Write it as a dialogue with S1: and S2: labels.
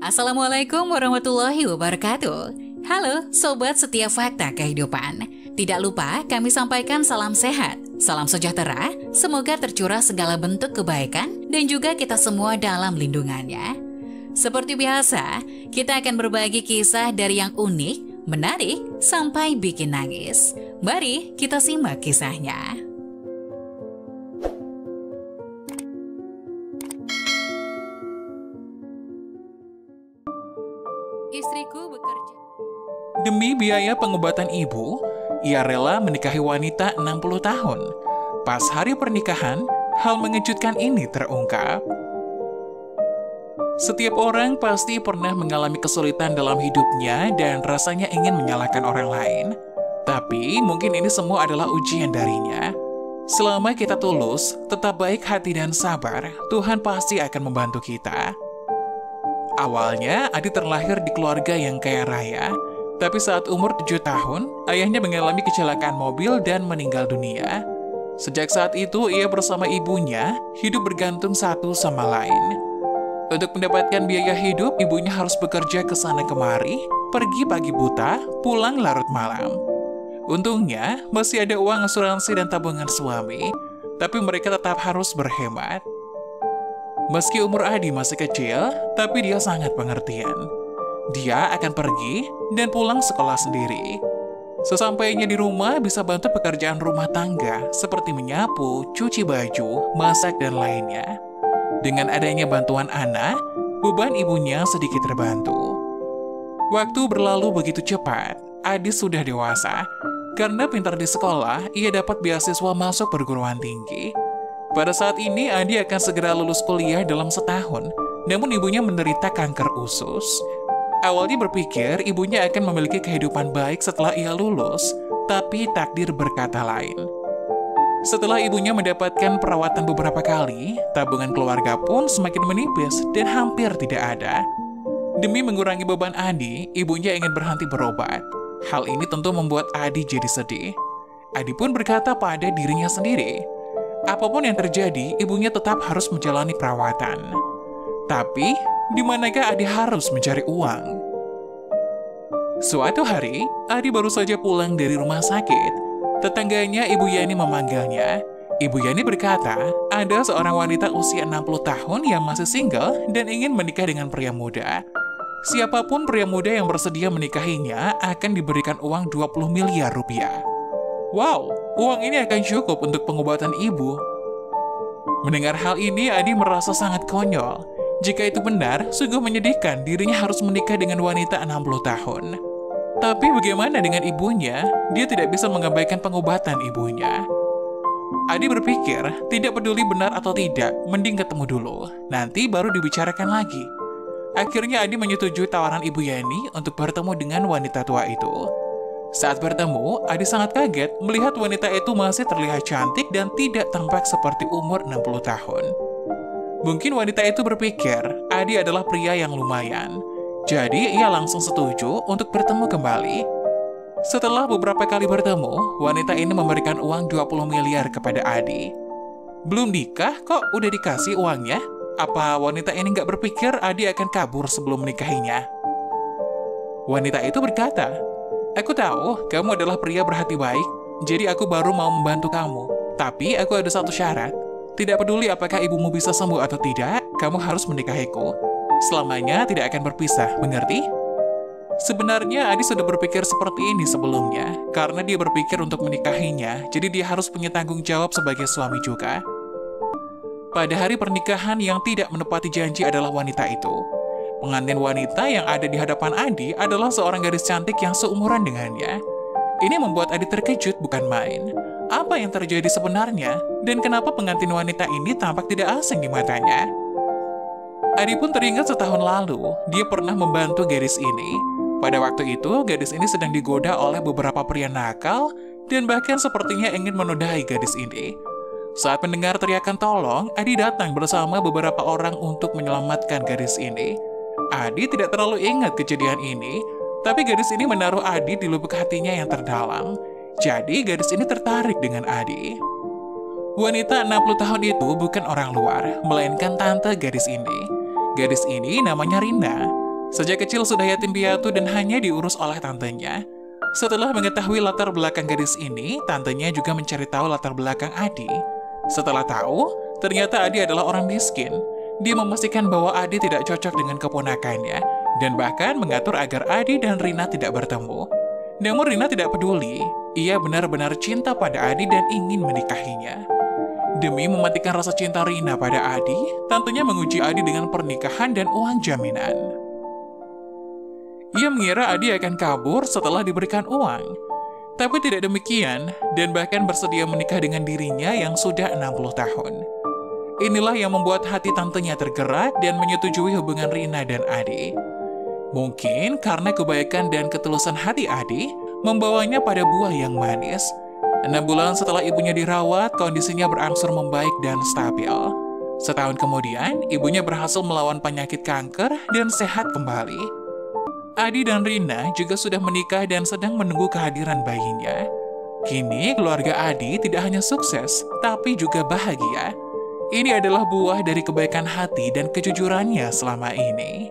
S1: Assalamualaikum warahmatullahi wabarakatuh. Halo Sobat Setiap Fakta Kehidupan. Tidak lupa kami sampaikan salam sehat, salam sejahtera, semoga tercurah segala bentuk kebaikan dan juga kita semua dalam lindungannya. Seperti biasa, kita akan berbagi kisah dari yang unik, menarik, sampai bikin nangis. Mari kita simak kisahnya. Istriku bekerja.
S2: Demi biaya pengobatan ibu, ia rela menikahi wanita 60 tahun. Pas hari pernikahan, hal mengejutkan ini terungkap. Setiap orang pasti pernah mengalami kesulitan dalam hidupnya dan rasanya ingin menyalahkan orang lain. Tapi mungkin ini semua adalah ujian darinya. Selama kita tulus, tetap baik hati dan sabar, Tuhan pasti akan membantu kita. Awalnya, Adi terlahir di keluarga yang kaya raya, tapi saat umur 7 tahun, ayahnya mengalami kecelakaan mobil dan meninggal dunia. Sejak saat itu, ia bersama ibunya hidup bergantung satu sama lain. Untuk mendapatkan biaya hidup, ibunya harus bekerja ke sana kemari, pergi pagi buta, pulang larut malam. Untungnya, masih ada uang asuransi dan tabungan suami, tapi mereka tetap harus berhemat. Meski umur Adi masih kecil, tapi dia sangat pengertian. Dia akan pergi dan pulang sekolah sendiri. Sesampainya di rumah bisa bantu pekerjaan rumah tangga seperti menyapu, cuci baju, masak, dan lainnya. Dengan adanya bantuan Ana, beban ibunya sedikit terbantu. Waktu berlalu begitu cepat, Adi sudah dewasa. Karena pintar di sekolah, ia dapat beasiswa masuk perguruan tinggi. Pada saat ini, Adi akan segera lulus kuliah dalam setahun, namun ibunya menderita kanker usus. Awalnya berpikir ibunya akan memiliki kehidupan baik setelah ia lulus, tapi takdir berkata lain. Setelah ibunya mendapatkan perawatan beberapa kali, tabungan keluarga pun semakin menipis dan hampir tidak ada. Demi mengurangi beban Adi, ibunya ingin berhenti berobat. Hal ini tentu membuat Adi jadi sedih. Adi pun berkata pada dirinya sendiri, apapun yang terjadi, ibunya tetap harus menjalani perawatan. Tapi, di manakah Adi harus mencari uang? Suatu hari, Adi baru saja pulang dari rumah sakit. Tetangganya Ibu Yani memanggilnya. Ibu Yani berkata, ada seorang wanita usia 60 tahun yang masih single dan ingin menikah dengan pria muda. Siapapun pria muda yang bersedia menikahinya akan diberikan uang 20 miliar rupiah. Wow, uang ini akan cukup untuk pengobatan ibu. Mendengar hal ini, Adi merasa sangat konyol. Jika itu benar, sungguh menyedihkan dirinya harus menikah dengan wanita 60 tahun. Tapi bagaimana dengan ibunya? Dia tidak bisa mengabaikan pengobatan ibunya. Adi berpikir, tidak peduli benar atau tidak, mending ketemu dulu. Nanti baru dibicarakan lagi. Akhirnya Adi menyetujui tawaran Ibu Yani untuk bertemu dengan wanita tua itu. Saat bertemu, Adi sangat kaget melihat wanita itu masih terlihat cantik dan tidak tampak seperti umur 60 tahun. Mungkin wanita itu berpikir, Adi adalah pria yang lumayan. Jadi, ia langsung setuju untuk bertemu kembali. Setelah beberapa kali bertemu, wanita ini memberikan uang 20 miliar kepada Adi. Belum nikah kok udah dikasih uangnya? Apa wanita ini nggak berpikir Adi akan kabur sebelum menikahinya? Wanita itu berkata, aku tahu kamu adalah pria berhati baik, jadi aku baru mau membantu kamu. Tapi aku ada satu syarat. Tidak peduli apakah ibumu bisa sembuh atau tidak, kamu harus menikahiku. Selamanya tidak akan berpisah, mengerti? Sebenarnya Adi sudah berpikir seperti ini sebelumnya, karena dia berpikir untuk menikahinya, jadi dia harus punya tanggung jawab sebagai suami juga. Pada hari pernikahan yang tidak menepati janji adalah wanita itu. Pengantin wanita yang ada di hadapan Adi adalah seorang gadis cantik yang seumuran dengannya. Ini membuat Adi terkejut bukan main. Apa yang terjadi sebenarnya? Dan kenapa pengantin wanita ini tampak tidak asing di matanya? Adi pun teringat setahun lalu, dia pernah membantu gadis ini. Pada waktu itu, gadis ini sedang digoda oleh beberapa pria nakal dan bahkan sepertinya ingin menodai gadis ini. Saat mendengar teriakan tolong, Adi datang bersama beberapa orang untuk menyelamatkan gadis ini. Adi tidak terlalu ingat kejadian ini, tapi gadis ini menaruh Adi di lubuk hatinya yang terdalam. Jadi gadis ini tertarik dengan Adi. Wanita 60 tahun itu bukan orang luar, melainkan tante gadis ini. Gadis ini namanya Rina. Sejak kecil sudah yatim piatu dan hanya diurus oleh tantenya. Setelah mengetahui latar belakang gadis ini, tantenya juga mencari tahu latar belakang Adi. Setelah tahu, ternyata Adi adalah orang miskin. Dia memastikan bahwa Adi tidak cocok dengan keponakannya, dan bahkan mengatur agar Adi dan Rina tidak bertemu. Namun Rina tidak peduli, ia benar-benar cinta pada Adi dan ingin menikahinya. Demi mematikan rasa cinta Rina pada Adi, tantenya menguji Adi dengan pernikahan dan uang jaminan. Ia mengira Adi akan kabur setelah diberikan uang. Tapi tidak demikian, dan bahkan bersedia menikah dengan dirinya yang sudah 60 tahun. Inilah yang membuat hati tantenya tergerak dan menyetujui hubungan Rina dan Adi. Mungkin karena kebaikan dan ketulusan hati Adi, membawanya pada buah yang manis. 6 bulan setelah ibunya dirawat, kondisinya berangsur membaik dan stabil. Setahun kemudian, ibunya berhasil melawan penyakit kanker dan sehat kembali. Adi dan Rina juga sudah menikah dan sedang menunggu kehadiran bayinya. Kini, keluarga Adi tidak hanya sukses, tapi juga bahagia. Ini adalah buah dari kebaikan hati dan kejujurannya selama ini.